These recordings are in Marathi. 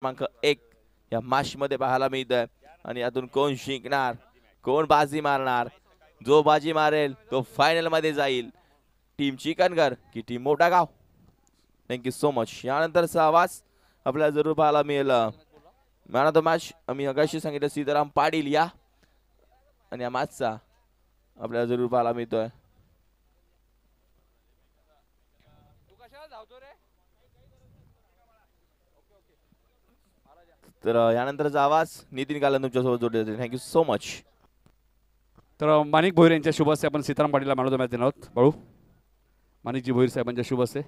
क्रमांक 1 या मॅच मध्ये पाहायला मिळतोय आणि यातून कोण जिंकणार, कोण बाजी मारणार, जो बाजी मारेल तो फायनल मध्ये जाईल. टीम चिकनगर की टीम मोठा गाव. Thank you so much. यानंतरचा आवाज आपल्याला जरूर पाहायला मिळेल. मॅन ऑफ द मॅच आम्ही अगाशी सांगितलं सीताराम पाटील या, आणि या मॅचचा आपल्याला जरूर पाहायला मिळतोय. तर यानंतरचा आवाज नितीन कालन तुमच्यासोबत जोडले जातील. Thank you so much. तर माणिक भोईर यांच्या शुभ हस्ते आपण सीताराम पाटीलला मॅन ऑफ द मॅच देणार आहोत. बाळू माणिकजी भोईर साहेबांच्या शुभ हस्ते.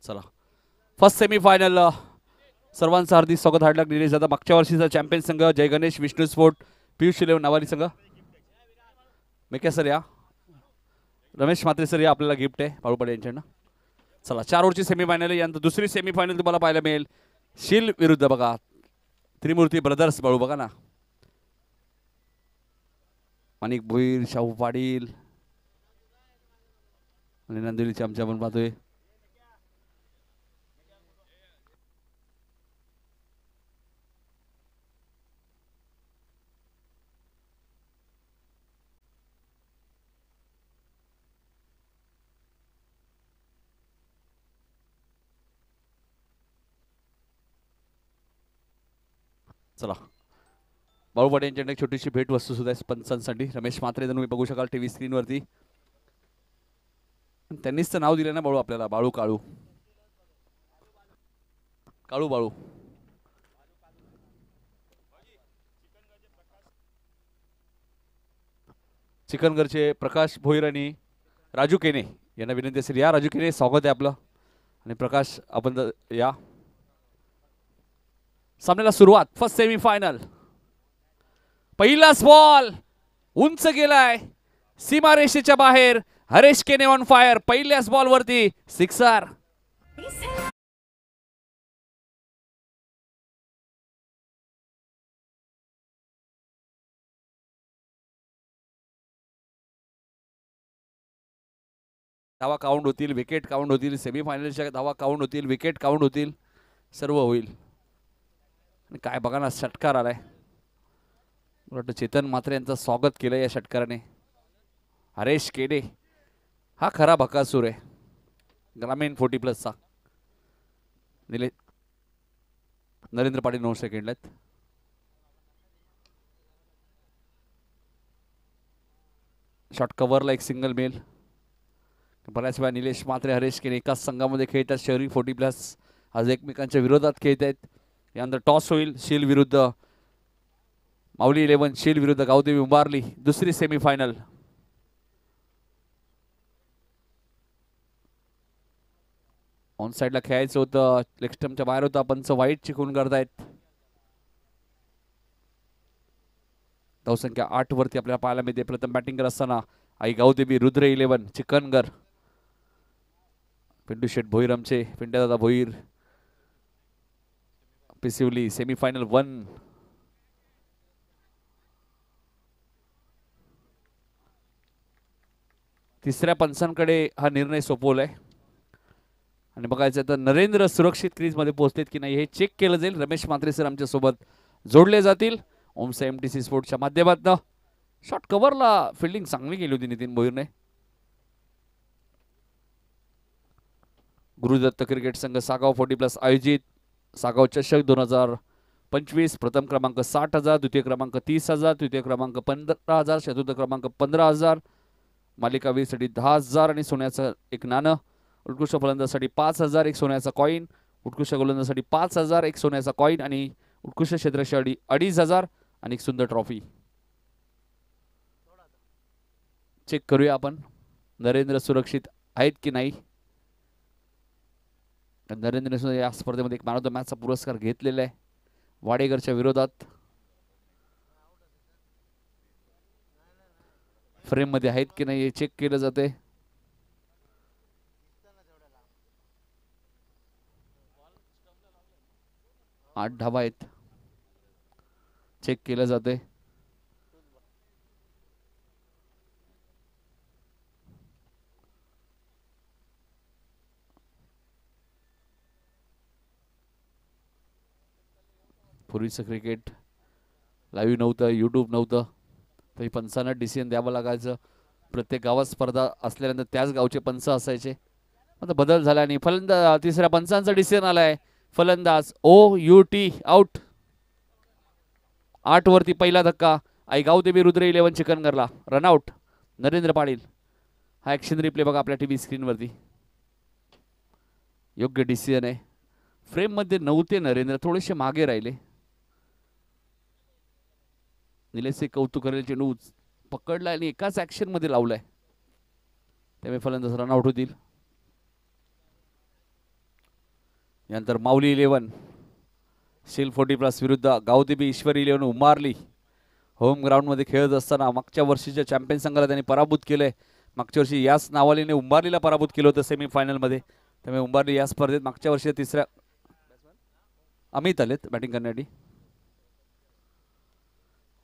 चला फर्स्ट सेमीफायनल सर्वांचं हार्दिक स्वागत. हार्डलक निलेश दादा मागच्या वर्षीचा चॅम्पियन संघ जय गणेश विष्णू स्पोर्ट पियुष शिलेव नावारी संघ मेके सर या, रमेश म्हात्रे सर या, आपल्याला गिफ्ट आहे बाळूपाडे यांच्याकडनं. चला 4 ओव्हरची सेमीफायनल. यानंतर दुसरी सेमीफायनल तुम्हाला पाहायला मिळेल शील विरुद्ध बघा त्रिमूर्ती ब्रदर्स. बाळू बघा ना, माणिक भोईर, शाहू पाटील आणि नंदिनीचे आमच्या आपण पाहतोय. चला बाळूपाडे यांच्याकडे एक छोटीशी भेट वस्तू सुद्धा आहे पंचांसाठी. रमेश म्हात्रे तुम्ही बघू शकाल टीव्ही स्क्रीनवरती. त्यांनीच तर नाव दिलं ना बाळू आपल्याला, बाळू काळू काळू बाळू. चिकनगरचे प्रकाश भोईर आणि राजू केने यांना विनंती असेल. या राजू केने, स्वागत आहे आपलं. आणि प्रकाश आपण या. सामन्याला सुरुवात. First semifinal. पहिलाच बॉल उंच गेलाय सीमारेषेच्या बाहेर. हरेश केने ऑन फायर. पहिल्याच बॉल वरती सिक्सर. धावा काउंट होतील, विकेट काउंट होतील, सेमीफायनलच्या धावा काउंट होतील, विकेट काउंट होतील, सर्व होईल. आणि काय बघा ना, षटकार आलाय. मला वाटतं चेतन म्हात्रे यांचं स्वागत केलं या षटकाराने. हरेश केने हा खरा बकासूर आहे ग्रामीण 40+चा. नरेंद्र पाटील 9 सेकंड आहेत. शॉट कव्हरला एक सिंगल मेल. बऱ्याच वेळा निलेश म्हात्रे, हरेश केने एकाच संघामध्ये खेळतात. शहरी 40+ आज एकमेकांच्या विरोधात खेळत आहेत. यानंतर टॉस होईल शील विरुद्ध माऊली 11, शील विरुद्ध गावदेवी उंबारली. दुसरी सेमीफायनल. ऑन साईडला खेळायचं होतं, लेग स्टंपच्या बाहेर होता. पंच वाईट चिकून करतायत. धावसंख्या 8 वरती आपल्याला पाहायला मिळते. प्रथम बॅटिंग करत असताना आई गावदेवी, रुद्र 11, चिकनगर, पिंटू शेठ भोईर, आमचे पिंट्यादादा भोईर, पिसिवली. सेमीफायनल 1. तिसऱ्या पंचांकडे हा निर्णय सोपवलाय. आणि बघायचं तर नरेंद्र सुरक्षित क्रीजमध्ये पोहोचलेत की नाही हे चेक केलं जाईल. रमेश म्हात्रे सर आमच्या सोबत जोडले जातील ओमसा MTC स्पोर्ट्सच्या माध्यमातून. शॉट कव्हरला फिल्डिंग चांगली केली होती नितीन भोईरने. गुरुदत्त क्रिकेट संघ सागाव 40+ आयोजित सागाव चषक 2025. प्रथम क्रमांक 60,000, द्वितीय क्रमांक 30,000, तृतीय क्रमांक 15,000, चतुर्थ क्रमांक 15,000. मालिका वीरसाठी 10,000 आणि सोन्याचं एक नाणं. उत्कृष्ट फलंदाजासाठी 5,000 एक सोन्याचा कॉईन. उत्कृष्ट गोलंदाजासाठी 5,000 एक सोन्याचा कॉईन आणि उत्कृष्ट क्षेत्ररक्षणासाठी 2,500 आणि एक सुंदर ट्रॉफी. चेक करूया आपण नरेंद्र सुरक्षित आहेत की नाही. नरेंद्र या स्पर्धेमध्ये एक मॅन ऑफ द मॅचचा पुरस्कार घेतलेला आहे वाडेकरच्या विरोधात. फ्रेम मध्ये आहेत की नाही हे चेक केलं जाते. आठ धावा आहेत, चेक केलं जाते. पूर्वीचं क्रिकेट लाईव्ह नव्हतं, यूट्यूब नव्हतं, तरी पंचांना डिसिजन द्यावं लागायचं. प्रत्येक गावात स्पर्धा असल्यानंतर त्याच गावचे पंच असायचे. आता बदल झाला आणि फलंदाज तिसऱ्या पंचांचा डिसिजन आलाय. फलंदाज OUT आउट. 8 वरती पहिला धक्का आईगाव देवी रुद्र 11 चिकनगरला. रनआउट नरेंद्र पाटील. हा ॲक्शन रिप्ले बघा आपल्या टीव्ही स्क्रीनवरती. योग्य डिसिजन आहे. फ्रेम मध्ये नव्हते नरेंद्र, थोडेसे मागे राहिले. निलेशचे कौतुक करेल चेंडू पकडला आणि एकाच ॲक्शन मध्ये लावलाय, त्यामुळे फलंदाज रनआउट होतील. यानंतर माऊली 11 शिल 40+ विरुद्ध गावदेवी ईश्वरी 11 उमारली. होम ग्राउंडमध्ये खेळत असताना मागच्या वर्षीच्या चॅम्पियन संघाला त्यांनी पराभूत केलंय. मागच्या वर्षी याच नावालीने उंबारलीला पराभूत केलं होतं सेमीफायनलमध्ये. त्यामुळे उंबारली या स्पर्धेत मागच्या वर्षी तिसऱ्या अमित आलेत बॅटिंग करण्यासाठी.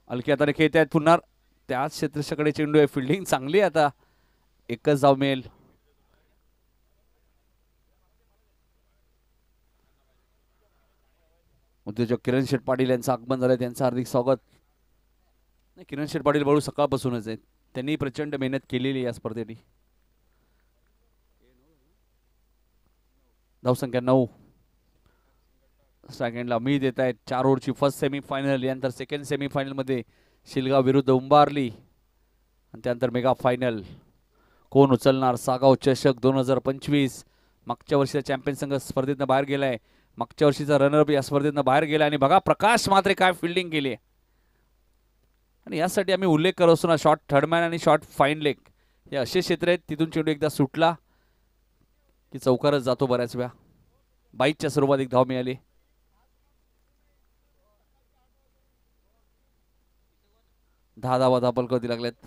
हलकी हाताने खेळत आहेत पुन्हा त्याच क्षेत्रक्षकडे चेंडू आहे. फिल्डिंग चांगली आहे. आता एकच धाव मिळेल. उद्योजक किरण शेठ पाटील यांचं आगमन झालं, त्यांचं हार्दिक स्वागत. नाही, किरण शेठ पाटील बळू सकाळपासूनच आहेत, त्यांनी प्रचंड मेहनत केलेली या स्पर्धेसाठी. धावसंख्या 9. सेकंडला अमित येत आहेत. 4 ओव्हरची फर्स्ट सेमीफायनल. यानंतर सेकंड सेमीफायनलमध्ये शिलगाव विरुद्ध उंबारली आणि त्यानंतर मेगा फायनल. कोण उचलणार सागाव चषक 2025. मागच्या वर्षीचा चॅम्पियन संघ स्पर्धेतनं बाहेर गेलाय, मागच्या वर्षीचा रनरअप या स्पर्धेतनं बाहेर गेला. आणि बघा प्रकाश मात्रे काय फिल्डिंग केली. आणि यासाठी आम्ही उल्लेख करत असतो ना, शॉर्ट थर्डमॅन आणि शॉर्ट फाईन लेग हे असे क्षेत्र आहेत, तिथून चेंडू एकदा सुटला की चौकारच जातो बऱ्याच वेळा. 22च्या स्वरूपात एक धाव मिळाली. दहा धावा धापलकवती लागल्यात.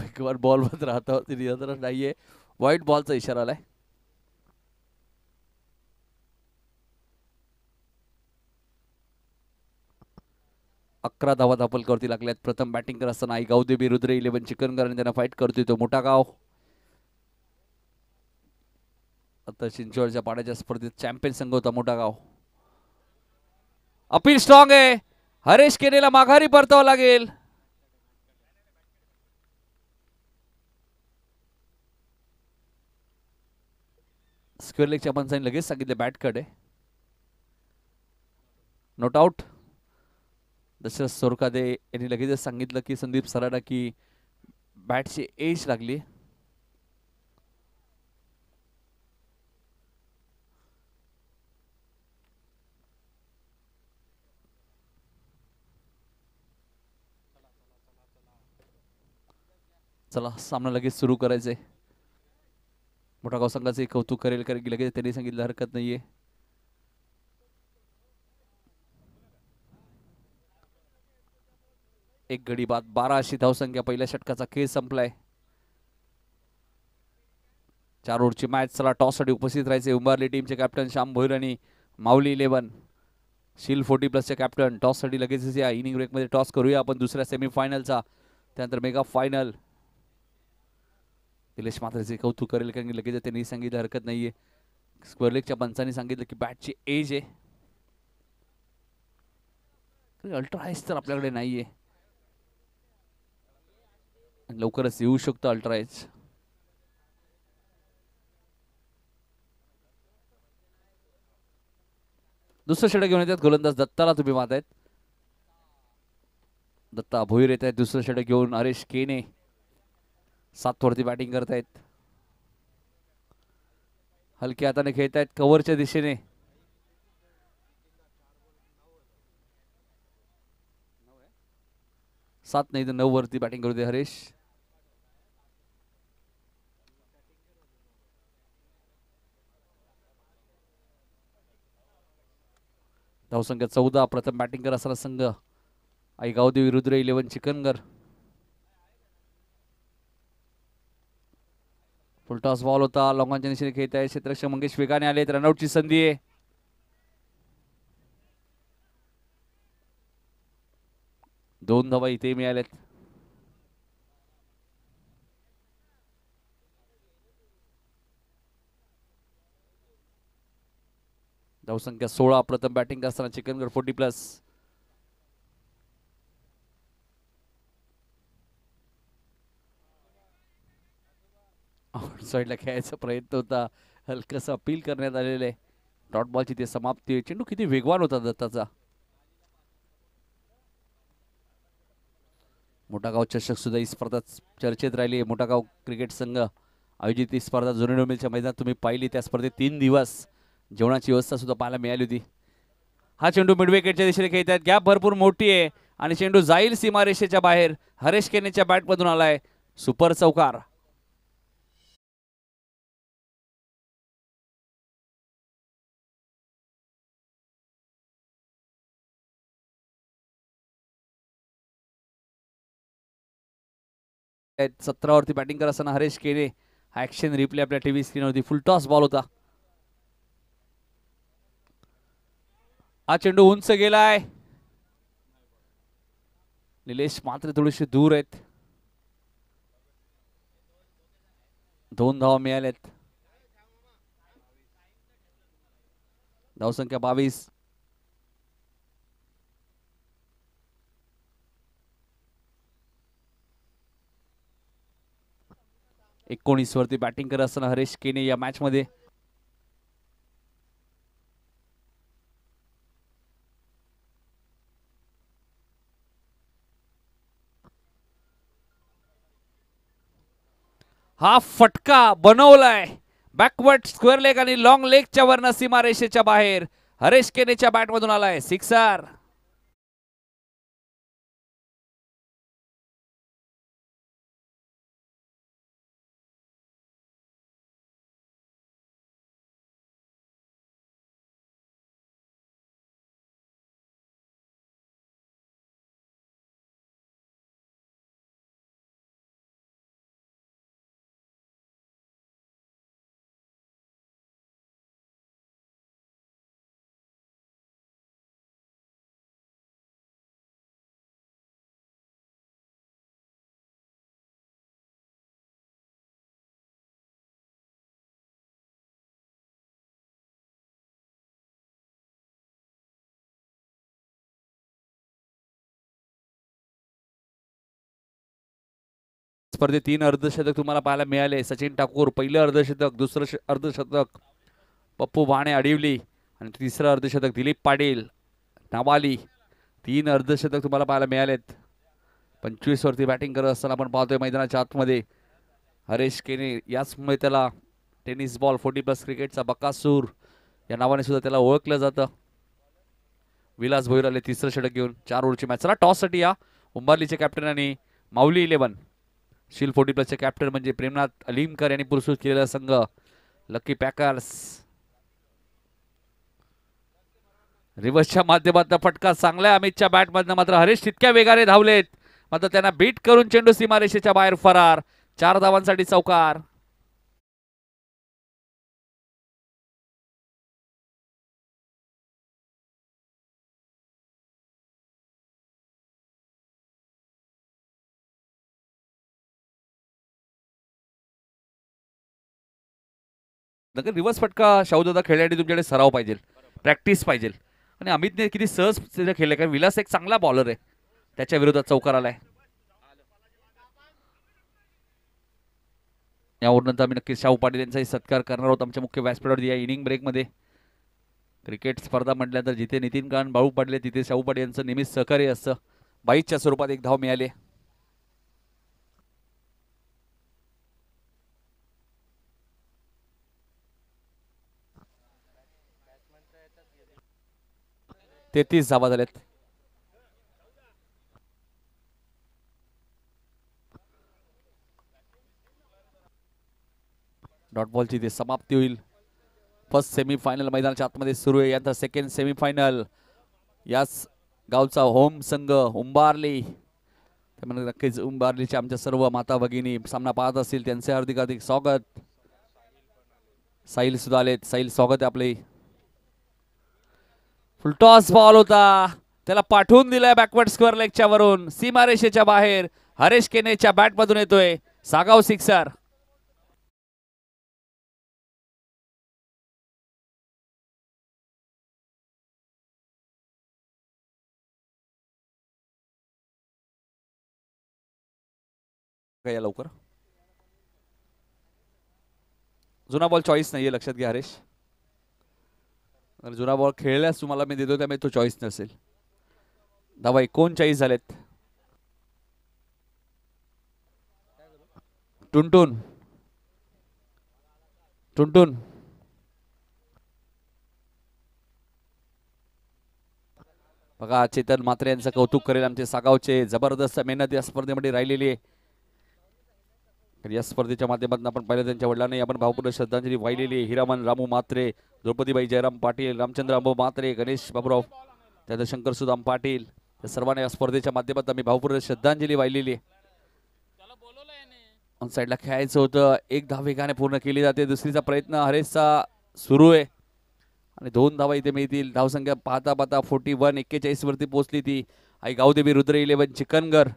एक बार बॉल बंद राहता नियंत्रण नाहीये. व्हाईट बॉलचा इशारा आलाय. अकरा धावा धापलकवती लागल्यात. प्रथम बॅटिंग करत असताना आई गावदेवी रुद्र 11 चिकनगर आणि त्यांना फाईट करतोय तो मोठा गाव. आता चिंचवडच्या पाड्याच्या स्पर्धेत चॅम्पियन संघ होता मोठा गाव. अपील स्ट्रॉंग आहे. हरेश केनेला माघारी परतावं लागेल. स्क्वेअर लेगच्या पंचांनी लगेच सांगितले बॅट कट आहे. Not out. दशरथ सोरकादे यांनी लगेचच सांगितलं की संदीप सराडा की बॅटची एज लागली. चला सामना लगेच सुरू करायचंय. मोठा गाव संघाचे कौतुक करेल कारण की लगेच त्यांनी सांगितलं हरकत नाहीये. एक गडी बाद 12 अशी धावसंख्या. पहिल्या षटकाचा खेळ संपलाय. 4 ओव्हरची मॅच. चला टॉस साठी उपस्थित राहायचे उंबारली टीमचे कॅप्टन श्याम भोईर आणि माऊली 11 शिल 40+ चे कॅप्टन. टॉस साठी लगेच या इनिंग ब्रेक मध्ये टॉस करूया आपण दुसऱ्या सेमीफायनलचा. त्यानंतर मेगा फायनल. निलेश मात्रेचे कौतुक करेल कारण की लगेच त्यांनी सांगितलं हरकत नाहीये. स्क्वेअर लेगच्या पंचांनी सांगितलं की बॅटची एज आहे. अल्ट्रा हाईस तर आपल्याकडे नाहीये, लवकरच येऊ शकतो अल्ट्रा एज. दुसरं षटक घेऊन येतात गोलंदाज दत्ताला तुम्ही मारतायत. दत्ता भोईर येत आहेत दुसरं षटक घेऊन. हरेश केने 7 वरती बॅटिंग करतायत. हलक्या हाताने खेळत आहेत कव्हरच्या दिशेने. सात नाही तर 9 वरती बॅटिंग करू दे हरेश. धावसंख्या 14. प्रथम बॅटिंग करत असताना संघ आई गावदेवी रुद्र 11 चिकनगर. फुलटॉस बॉल होता. लॉंगांच्या दिशेने खेळत आहे क्षेत्ररक्षक मंगेश वेगाने आलेत. रनआउटची संधी आहे. दोन धावा इथे मिळाल्यात. धावसंख्या 16. प्रथम बॅटिंग असताना चिकनगर 40+. साईडला खेळायचा प्रयत्न होता. हलकसा अपील करण्यात आलेलं आहे. डॉट बॉलची ते समाप्ती आहे. चेंडू किती वेगवान होता दत्ताचा. मोठागाव चषक सुद्धा ही स्पर्धा चर्चेत राहिली. मोठागाव क्रिकेट संघ आयोजित ही स्पर्धा जुने डोंबिवलीच्या मैदानात तुम्ही पाहिली. त्या स्पर्धेत 3 दिवस जेवणाची व्यवस्था सुद्धा पाहायला मिळाली होती. हा चेंडू मिड विकेटच्या दिशेने खेळत आहेत. गॅप भरपूर मोठी आहे आणि चेंडू जाईल सीमारेषेच्या बाहेर. हरेश केनेच्या बॅटमधून आलाय सुपर चौकार. आहेत 17 वरती बॅटिंग करत असताना हरेश केने. हा ऍक्शन रिप्ले आपल्या टीव्ही स्क्रीनवरती. फुल टॉस बॉल होता. हा चेंडू उंच गेलाय. निलेश मात्र थोडेसे दूर आहेत. 2 धावा मिळाल्यात. धावसंख्या 22. एकोणीस वरती बॅटिंग करत असताना हरेश केने या मॅच मध्ये. हा फटका बनवलाय. बॅकवर्ड स्क्वेअर लेग आणि लॉंग लेगच्या वरनं सीमारेषेच्या बाहेर. हरेश केनेच्या बॅटमधून आलाय सिक्सर. स्पर्धेत 3 अर्धशतक तुम्हाला पाहायला मिळाले. सचिन ठाकूर पहिलं अर्धशतक, दुसरं अर्धशतक पप्पू भाणे अडिवली आणि तिसरं अर्धशतक दिलीप पाटील नावाली. 3 अर्धशतक तुम्हाला पाहायला मिळालेत. 25 वरती बॅटिंग करत असताना आपण पाहतोय मैदानाच्या आतमध्ये हरेश केने. याचमुळे त्याला टेनिस बॉल 40+ क्रिकेटचा बकासूर या नावाने सुद्धा त्याला ओळखलं जातं. विलास भोईर आले तिसरं षटक घेऊन. 4 ओव्हरची मॅच. चला टॉस साठी या उंबारलीचे कॅप्टन आणि माऊली 11 शील 40+चे कॅप्टन म्हणजे प्रेमनाथ अलीमकर यांनी पुरस्कृत केलेला संघ लकी पॅकर्स. रिव्हर्सच्या माध्यमातून फटका चांगला अमितच्या बॅटमधनं. मात्र हरेश तितक्या वेगाने धावलेत मात्र त्यांना बीट करून चेंडू सीमारेषेच्या बाहेर फरार. 4 धावांसाठी चौकार. नक्की रिव्हर्स फटका शाहूदादा खेळण्यासाठी तुमच्याकडे सराव पाहिजे, प्रॅक्टिस पाहिजे. आणि अमितने किती सहज खेळले कारण विलास एक चांगला बॉलर आहे. त्याच्या विरोधात चौकार आलाय. यावरून आम्ही नक्की शाहू पाटील यांचाही सत्कार करणार आहोत आमच्या मुख्य व्यासपीठावरती या इनिंग ब्रेकमध्ये. क्रिकेट स्पर्धा म्हटल्यानंतर जिथे नितीन कान बाळू पडले तिथे शाहू पाटील यांचं नेहमीच सहकार्य असतं. 22च्या स्वरूपात 1 धाव मिळाली. 33 धावा झाल्यात. डॉट बॉलची इथे समाप्ती होईल. फर्स्ट सेमीफायनल मैदानाच्या आतमध्ये सुरू आहे. यानंतर सेकंड सेमीफायनल. याच गावचा होम संघ उंबारली. त्यामुळे नक्कीच उंबारलीच्या आमच्या सर्व माता भगिनी सामना पाहत असतील त्यांचे हार्दिक हार्दिक स्वागत. साहिल सुद्धा आलेत. साहिल स्वागत आहे आपले. फुलटॉस बॉल होता, त्याला पाठवून दिलाय बॅकवर्ड स्क्वेअर लेगच्या वरून सीमारेषेच्या बाहेर. हरेश केनेच्या बॅट मधून येतोय सागाव सिक्सर. या लवकर. जुना बॉल चॉईस नाहीये, लक्षात घ्या हरेश. जुना बॉल खेळल्यास तुम्हाला मी देतो, त्यामुळे तो चॉईस नसेल. धावा 39 झालेत. टुनटुन टुनटुन बघा, चेतन म्हात्रे यांचं कौतुक करेल आमचे सागावचे. जबरदस्त मेहनत या स्पर्धेमध्ये राहिलेली आहे. या स्पर्धेच्या माध्यमातून आपण पाहिलं त्यांच्या वडिलांनी आपण भावपूर्ण श्रद्धांजली वाहिलेली आहे. हिरामन रामू म्हात्रे, द्रौपदीबाई जयराम पाटील, रामचंद्र अंबो म्हात्रे, गणेश बाबूराव, त्यानंतर शंकर सुदाम पाटील, या सर्वांना या स्पर्धेच्या माध्यमातून आम्ही भावपूर्ण श्रद्धांजली वाहिलेली आहे. ऑन साईडला खेळायचं होतं. एक धाव वेगाने पूर्ण केली जाते. दुसरीचा प्रयत्न हरेशचा सुरू आहे आणि 2 धावा इथे मिळतील. धावसंख्या पाहता पाहता 41 वरती पोहोचली ती. आई गावदेवी रुद्र 11 चिकनगर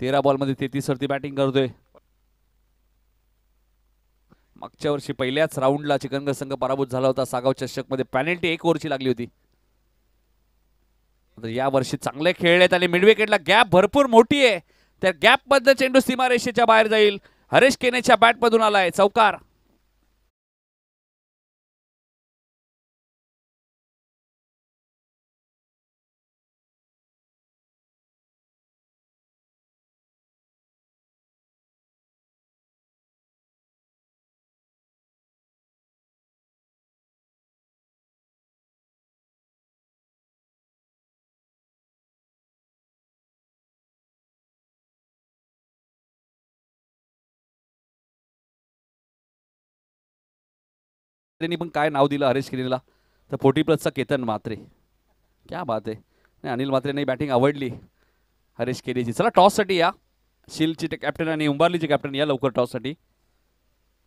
13 बॉलमध्ये 33 वरती बॅटिंग करतोय. मागच्या वर्षी पहिल्याच राऊंडला चिकनगर संघ पराभूत झाला होता सागाव चषक मध्ये. पॅनल्टी 1 ओव्हरची लागली होती. या वर्षी चांगले खेळलेत आणि मिड विकेटला गॅप भरपूर मोठी आहे. त्या गॅप मधनं चेंडू सीमारेषेच्या बाहेर जाईल. हरेश केनेच्या बॅट मधून आलाय चौकार. त्यांनी पण काय नाव दिलं हरेश केनेला, तर 40+ केतन म्हात्रे. क्या बात आहे. नाही, अनिल म्हात्रेंनी बॅटिंग आवडली हरेश केनेची. चला टॉससाठी या. शिलचे कॅप्टन आणि उंबारलीचे कॅप्टन या लवकर टॉससाठी.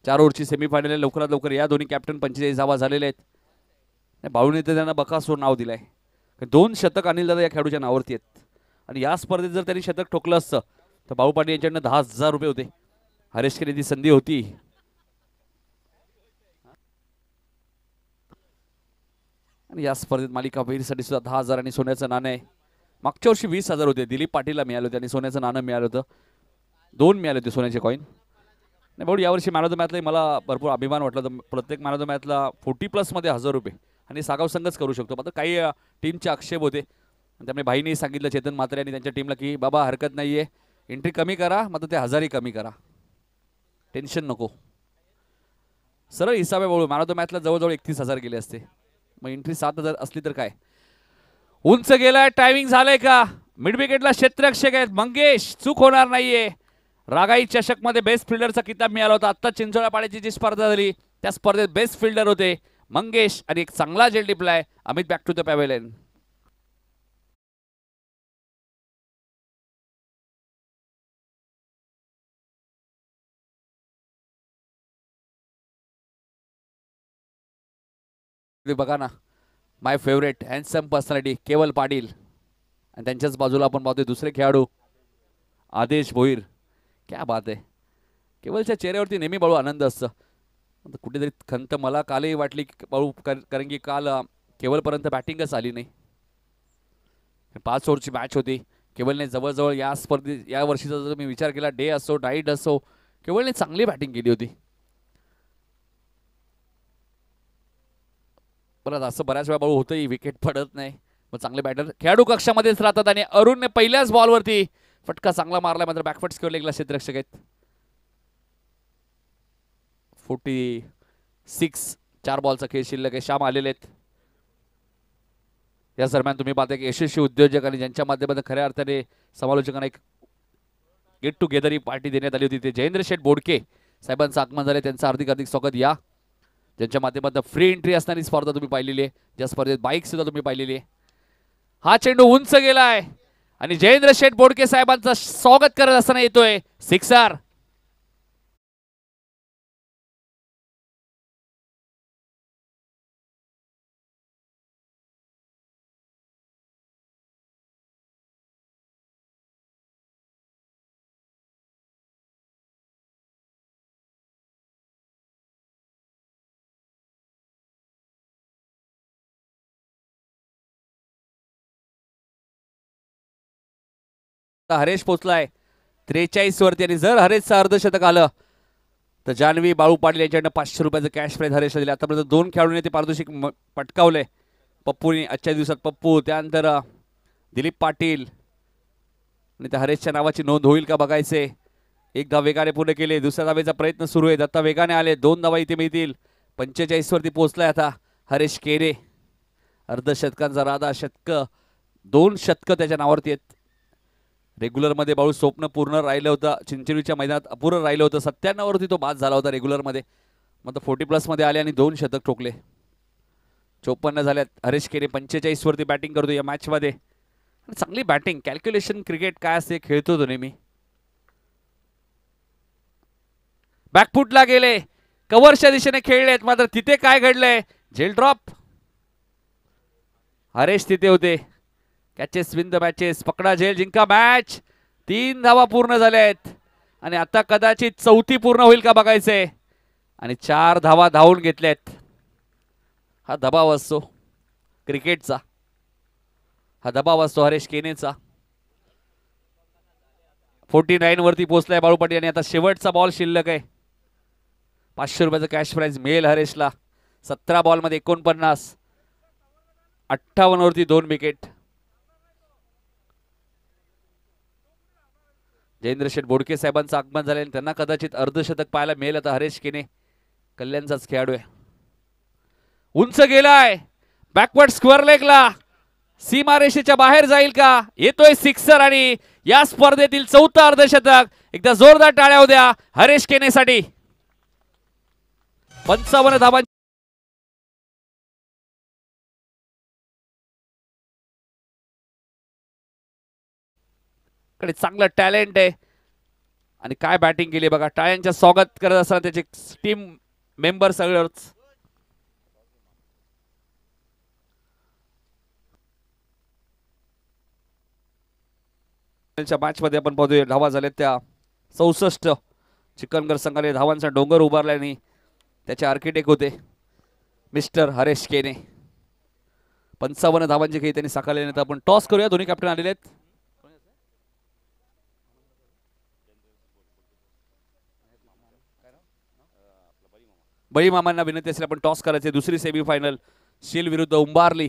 4 ओव्हरची सेमीफायनल आहे. लवकरात लवकर या. दोन्ही कॅप्टन 45 धावा झालेले आहेत. बाळूने तर त्यांना बकासूर नाव दिलंय. 2 शतक अनिल दादा या खेळाडूच्या नावावरती आहेत आणि या स्पर्धेत जर त्यांनी शतक ठोकलं असतं तर बाळू पाटील यांच्याकडनं 10,000 रुपये होते. हरेश केनेची संधी होती. आणि या स्पर्धेत मालिकावीरसाठी सुद्धा 10,000 आणि सोन्याचं नाणं आहे. मागच्या वर्षी 20,000 होते. दिलीप पाटीलला मिळाले होते आणि सोन्याचं नाणं मिळालं होतं. 2 मिळाले होते सोन्याचे कॉईन. नाही भाऊ, यावर्षी मॅन ऑफ द मॅचला मला भरपूर अभिमान वाटला. तर प्रत्येक मॅन ऑफ द मॅचला 40+ 1,000 रुपये आणि सागाव संघच करू शकतो. मात्र काही टीमचे आक्षेप होते. त्यामुळे भाईने सांगितलं चेतन म्हात्रे आणि त्यांच्या टीमला की बाबा हरकत नाहीये, एंट्री कमी करा, मात्र ते 1,000ही कमी करा, टेन्शन नको. सरळ हिसाब आहे भाऊ. मॅन ऑफ द मॅचला जवळजवळ 31,000 गेले असते. मग एंट्री 7,000 असली तर काय. उंच गेलाय. टायमिंग झालंय का. मिड विकेटला क्षेत्ररक्षक आहेत मंगेश. चूक होणार नाहीये. रागाई चषक मध्ये बेस्ट फिल्डरचा किताब मिळाला होता. आता चिंचोळा पाड्याची जी स्पर्धा झाली त्या स्पर्धेत बेस्ट फिल्डर होते मंगेश आणि एक चांगला जेल डिप्लाय. Amit back to the pavilion. बघा ना, माय फेवरेट हँडसम पर्सनॅलिटी केवल पाटील आणि त्यांच्याच बाजूला आपण पाहतोय दुसरे खेळाडू आदेश भोईर. क्या बात आहे. केवलच्या चेहऱ्यावरती नेहमी बाळू आनंद असतं. कुठेतरी खंत मला कालही वाटली बाळू, कारण की काल केवलपर्यंत बॅटिंगच आली नाही. 5 ओव्हरची मॅच होती. केवलने जवळजवळ या स्पर्धेत या वर्षीचा जर मी विचार केला, डे असो डाईट असो, केवलने चांगली बॅटिंग केली होती. परत असं बऱ्याच वेळा बाळू होतंही, विकेट पडत नाही. मग चांगले बॅटर खेळाडू कक्षामध्येच राहतात आणि अरुणने पहिल्याच बॉलवरती फटका चांगला मारला. मात्र बॅकफुट स्क्वेअर लेगला क्षेत्ररक्षक आहेत. 46 4 बॉलचा खेळ शिल्लक आहे. श्याम आलेले आहेत. या दरम्यान तुम्ही पाहता की यशस्वी उद्योजक आणि ज्यांच्या माध्यमातून खऱ्या अर्थाने समालोचकांना एक गेट टुगेदर ही पार्टी देण्यात आली होती ते जयेंद्र शेठ बोडके साहेबांचं आगमन झाले. त्यांचं हार्दिक हार्दिक स्वागत. या ज्यांच्या माध्यमातून फ्री एंट्री असणारी स्पर्धा तुम्ही पाहिलेली आहे, ज्या स्पर्धेत बाईक सुद्धा तुम्ही पाहिलेली आहे. हा चेंडू उंच गेलाय आणि जयेंद्र शेठ बोडके साहेबांचं स्वागत करत असताना येतोय सिक्सर. हरेश पोचलाय 43 वरती आणि जर हरेशचं अर्धशतक आलं तर जान्हवी बाळू पाटील यांच्याकडनं 500 रुपयाचं कॅश प्राइज हरेशला दिले. आतापर्यंत 2 खेळाडूंनी ते पारितोषिक पटकावले. पप्पूने आजच्या दिवसात पप्पू, त्यानंतर दिलीप पाटील आणि त्या हरेशच्या नावाची नोंद होईल का बघायचे. एक धाव वेगाने पूर्ण केले, दुसऱ्या धावेचा प्रयत्न सुरू आहे. दत्ता वेगाने आले, 2 धावा इथे मिळतील. 45 वरती पोहोचलाय आता हरेश केरे. अर्धशतकांचा राधा, शतक 2 शतक त्याच्या नावावरती आहेत. रेग्युलरमध्ये बाळू स्वप्न पूर्ण राहिलं होतं, चिंचणीच्या मैदानात अपूर्ण राहिलं होतं. 97 वरती तो बाद झाला होता रेग्युलरमध्ये, मग 40+ मध्ये आले आणि 2 शतक ठोकले. 54 झाल्यात. हरेश केरे 45 वरती बॅटिंग करतो या मॅचमध्ये. चांगली बॅटिंग, कॅल्क्युलेशन क्रिकेट काय असते खेळतो तो नेहमी. बॅकफुटला गेले, कव्हरच्या दिशेने खेळलेत, मात्र तिथे काय घडलंय, झेल ड्रॉप. हरेश तिथे होते. कॅचेस विन द मॅचेस, पकडा झेल जिंका मॅच. 3 धावा पूर्ण झाल्यात आणि आता कदाचित 4थी पूर्ण होईल का बघायचंय. आणि 4 धावा धावून घेतल्यात. हा दबाव असतो क्रिकेटचा, हा दबाव असतो हरेश केनेचा. 49 वरती पोहोचलाय बाळू पाटील आणि आता शेवटचा बॉल शिल्लक आहे. 500 रुपयाचं कॅश प्राइज मिळेल हरेशला. 17 बॉलमध्ये 49, 58 वरती 2 विकेट. जयेंद्र शेठ बोडके साहेबांचं आगमन झाले आणि त्यांना कदाचित अर्धशतक पाहायला मिळेल. आता हरेश केने कल्याणचाच खेळाडू आहे. उंच गेलाय, बॅकवर्ड स्क्वेअर लेगला, सीमारेषेच्या बाहेर जाईल का, येतोय सिक्सर आणि या स्पर्धेतील 4थं अर्धशतक. एकदा जोरदार टाळ्या द्या हरेश केनेसाठी. 55 धावा. कडे चांगलं टॅलेंट आहे आणि काय बॅटिंग केली बघा. टाळ्यांच्या स्वागत करत असताना त्याचे टीम मेंबर सगळेच. मॅच मध्ये आपण पाहतोय धावा झाल्या त्या 64. चिकनगर संघाने धावांचा डोंगर उभारला आणि त्याचे आर्किटेक्ट होते मिस्टर हरेश केने. 55 धावांचे खेळ त्यांनी साकारले. आपण टॉस करूया, दोन्ही कॅप्टन आलेले आहेत. बळी मामांना विनंती असेल आपण टॉस करायचे. दुसरी सेमीफायनल शील विरुद्ध उंबारली.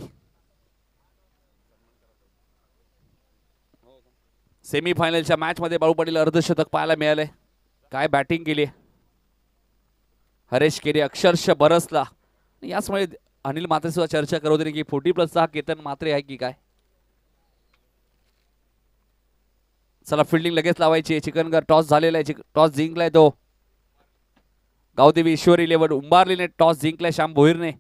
सेमीफायनलच्या मॅच मध्ये बाळू पाटील अर्धशतक पाहायला मिळाले. काय बॅटिंग केली हरेश केने, अक्षरशः बरसला. याचमुळे अनिल म्हात्रे सुद्धा चर्चा करत होते की 40+ हा केतन म्हात्रे आहे की काय. चला फिल्डिंग लगेच लावायची. चिकनगर टॉस झालेला आहे, टॉस जिंकलाय तो. गावदेवी ईश्वरी 11 उंबारलीने टॉस जिंकलाय श्याम भोईरने.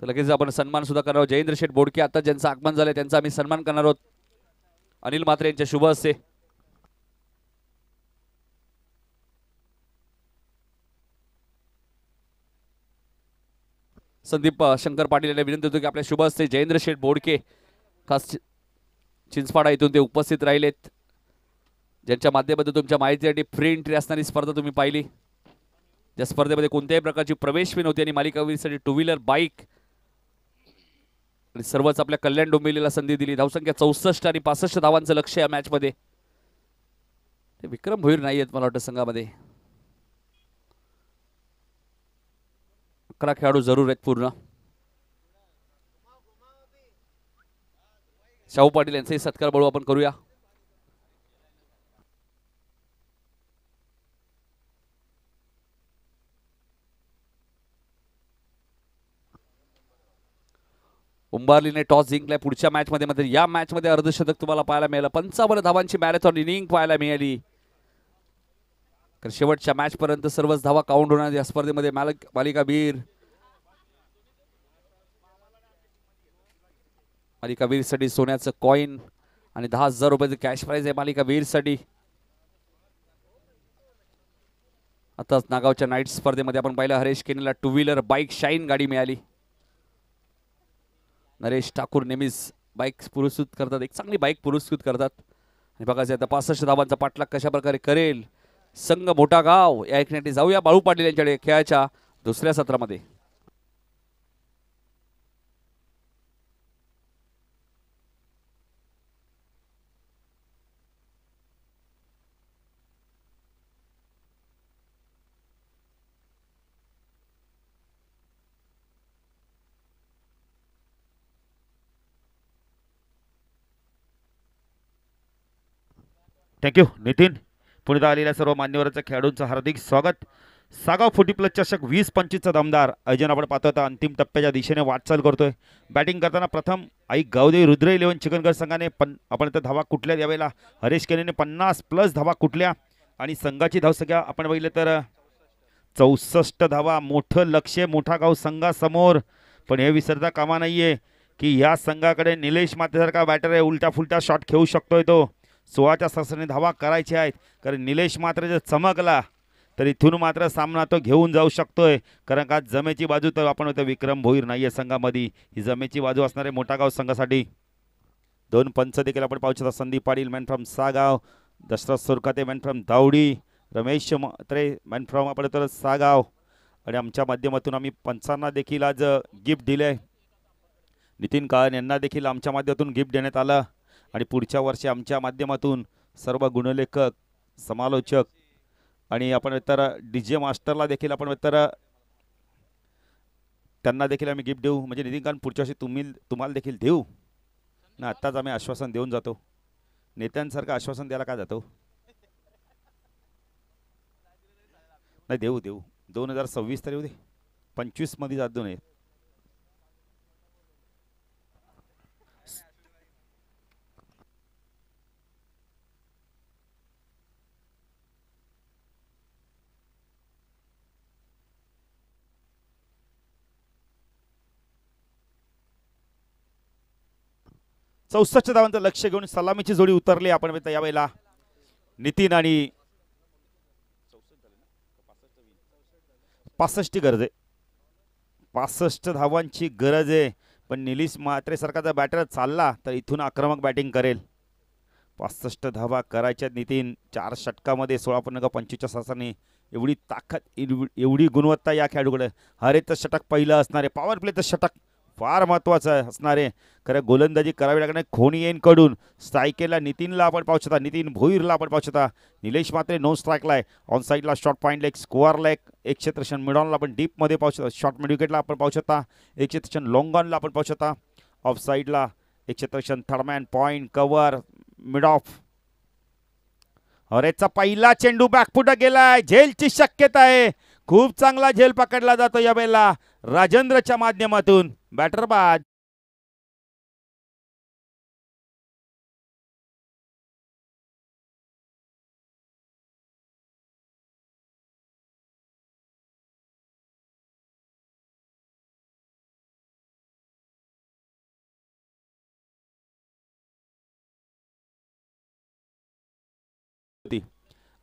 तर लगेच आपण सन्मान सुद्धा करणार आहोत. जयेंद्र शेठ बोडके आता ज्यांचं आगमन झालंय त्यांचा आम्ही सन्मान करणार आहोत अनिल म्हात्रे यांच्या शुभ हस्ते. संदीप शंकर पाटील यांना विनंती होतो की आपल्या शुभ हस्ते जयेंद्र शेठ बोडके खास चिंचपाडा इथून ते उपस्थित राहिलेत, ज्यांच्या माध्यमातून तुमच्या माहितीसाठी फ्री एंट्री असणारी स्पर्धा तुम्ही पाहिली. ज्या स्पर्धेमध्ये कोणत्याही प्रकारची प्रवेश फी नव्हती आणि मालिकावीरसाठी 2 व्हीलर बाईक आणि सर्वच आपल्या कल्याण डोंबिवलीला संधी दिली. धावसंख्या 64 आणि 65 धावांचं लक्ष या मॅच मध्ये. विक्रम भोईर नाही आहेत मला वाटतं संघामध्ये. 11 खेळाडू जरूर आहेत पूर्ण. शाहू पाटील यांचाही सत्कार बळू आपण करूया. उंबारलीने टॉस जिंकलाय पुढच्या मॅच मध्ये. मात्र या मॅच मध्ये अर्धशतक तुम्हाला पाहायला मिळालं. 55 धावांची मॅरेथॉन इनिंग पाहायला मिळाली. तर शेवटच्या मॅच पर्यंत सर्वच धावा काउंट होणार या स्पर्धेमध्ये. मालिकावीर साठी सोन्याचं कॉइन आणि 10,000 रुपयाचं कॅश प्राइज आहे मालिकावीर साठी. आताच नागावच्या नाईट स्पर्धेमध्ये आपण पाहिलं हरेश केनीला 2 व्हीलर बाईक शाईन गाडी मिळाली. नरेश ठाकूर नेहमीच बाईक पुरस्कृत करतात, एक चांगली बाईक पुरस्कृत करतात. आणि बघायचं आता 65 धावांचा पाठलाग कशा प्रकारे करेल संघ मोठा गाव. या ऐकण्यासाठी जाऊया बाळू पाटील यांच्याकडे खेळाच्या दुसऱ्या सत्रामध्ये. थँक्यू नितीन. पुण्यात आलेल्या सर्व मान्यवरांच्या खेळाडूंचं हार्दिक स्वागत. सागाव 40+ चषक 20-25चा दमदार आयोजन आपण पाहतो आता अंतिम टप्प्याच्या दिशेने वाटचाल करतोय. बॅटिंग करताना प्रथम आई गावदेवी रुद्र 11 चिकनगर संघाने आपण तर धावा कुठल्या यावेळेला हरेश केनीने 50+ धावा कुठल्या आणि संघाची धावसंख्या आपण बघितलं तर 64 धावा. मोठं लक्ष मोठा गाव संघासमोर. पण हे विसरता कामा नाहीये की या संघाकडे निलेश मातेसारखा बॅटर आहे. उलटा फुलटा शॉट खेळू शकतोय तो. 16च्या सरासरीने धावा करायच्या आहेत कारण निलेश मात्र जर चमकला तर इथून मात्र सामना तो घेऊन जाऊ शकतोय. कारण का जमेची बाजू तर आपण होतं विक्रम भोईर नाही आहे संघामध्ये. ही जमेची बाजू असणारे मोठा गाव संघासाठी 2 पंच देखील आपण पाहू शकता. Sandeep Patil man from Sagav, Dashrath Surkate man from Davdi, Ramesh Mhatre man from आपण तर सागाव. आणि आमच्या माध्यमातून आम्ही पंचांना देखील आज गिफ्ट दिले. नितीन काळन यांना देखील आमच्या माध्यमातून गिफ्ट देण्यात आलं. आणि पुढच्या वर्षी आमच्या माध्यमातून सर्व गुणलेखक समालोचक आणि आपण तर DJ मास्टरला देखील आपण तर त्यांना देखील आम्ही गिफ्ट देऊ. म्हणजे नितीन काळन पुढच्या वर्षी तुम्हाला देखील देऊ ना. आत्ताच आम्ही आश्वासन देऊन जातो. नेत्यांसारखं आश्वासन द्यायला काय जातो. नाही देऊ 2026 तरी होते 25 मध्ये जात दोन. 64 धावांचं लक्ष घेऊन सलामीची जोडी उतरली आपण यावेळेला नितीन आणि 65 गरज आहे. 65 धावांची गरज आहे. पण निलेश म्हात्रे सारखा बॅटर चालला तर इथून आक्रमक बॅटिंग करेल. 65 धावा करायच्या नितीन. 4 षटकामध्ये 16.25च्या सरासरीने एवढी ताकद एवढी गुणवत्ता या खेळाडूकडे. हरेचं षटक पहिलं असणारे पॉवर प्लेचं षटक फार महत्त्वाचं असणार आहे. खरं गोलंदाजी करावी लागणार खोणी येईन कडून. स्ट्राईकेला नितीनला आपण पाहू शकता, नितीन भोईरला आपण पाहू शकता. निलेश मात्रे नो स्ट्राईकला आहे. ऑन साईडला शॉर्ट पॉईंटला एक स्कोअरला एक क्षेत्रक्षण मिडॉनला आपण डीपमध्ये पाहू शकता. शॉर्ट मिड विकेटला आपण पाहू शकता. एक क्षेत्रक्षण लॉंग ऑनला आपण पाहू शकता. ऑफ साईडला एक क्षेत्रक्षण third man point cover mid off. हरेचा पहिला चेंडू बॅकफुट गेलाय. झेलची शक्यता आहे. खूप चांगला झेल पकडला जातो यावेळेला राजेंद्रच्या माध्यमातून. बॅटर बाद.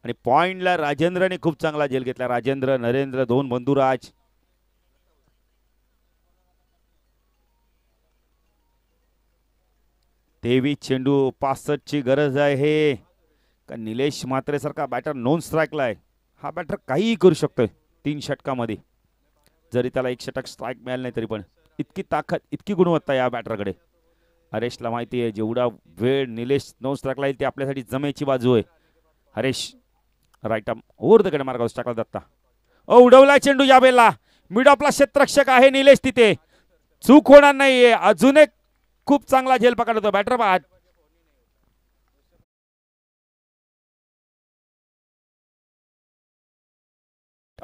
आणि पॉइंटला राजेंद्रने खूप चांगला झेल घेतला. राजेंद्र नरेंद्र 2 बंधुराज. तेवी चेंडू 65ची गरज आहे. का निलेश म्हात्रे सारखा बॅटर नॉन स्ट्राईकला आहे. हा बॅटर काहीही करू शकतोय 3 षटकामध्ये. जरी त्याला 1 षटक स्ट्राईक मिळालं नाही तरी पण इतकी ताकद इतकी गुणवत्ता या बॅटरकडे. हरेशला माहिती आहे जेवढा वेळ निलेश नॉन स्ट्राईकला येईल ते आपल्यासाठी जमेची बाजू आहे. Haresh right arm over the कडे मार्गावर टाकला जाता. उडवला चेंडू यावेळेला मिड ऑफला क्षेत्ररक्षक आहे निलेश तिथे. चूक होणार नाहीये. अजून एक खूप चांगला झेल पकडतो बॅटर बाद.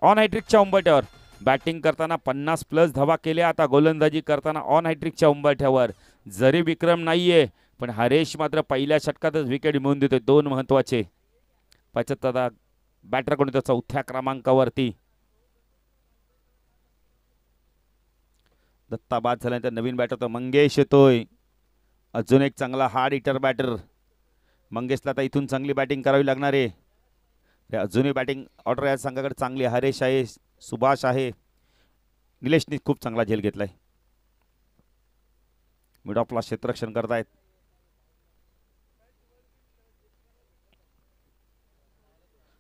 ऑन हायट्रिकच्या उंबरठ्यावर बॅटिंग करताना 50+ धावा केल्या, आता गोलंदाजी करताना ऑन हॅट्रिकच्या उंबरठ्यावर. जरी विक्रम नाहीये पण हरेश मात्र पहिल्या षटकातच विकेट मिळवून देतोय 2 महत्वाचे. 75 बॅटर कोणी तर 4थ्या क्रमांकावरती. दत्ता बाद झाल्यानंतर नवीन बॅटर तर मंगेश येतोय, अजून एक चांगला हार्ड हिटर बॅटर. मंगेशला आता इथून चांगली बॅटिंग करावी लागणार आहे. अजूनही बॅटिंग ऑर्डर या संघाकडे चांगली. हरेश आहे, सुभाष आहे, निलेशने खूप चांगला झेल घेतलाय. मिड ऑफला क्षेत्ररक्षण करतायत.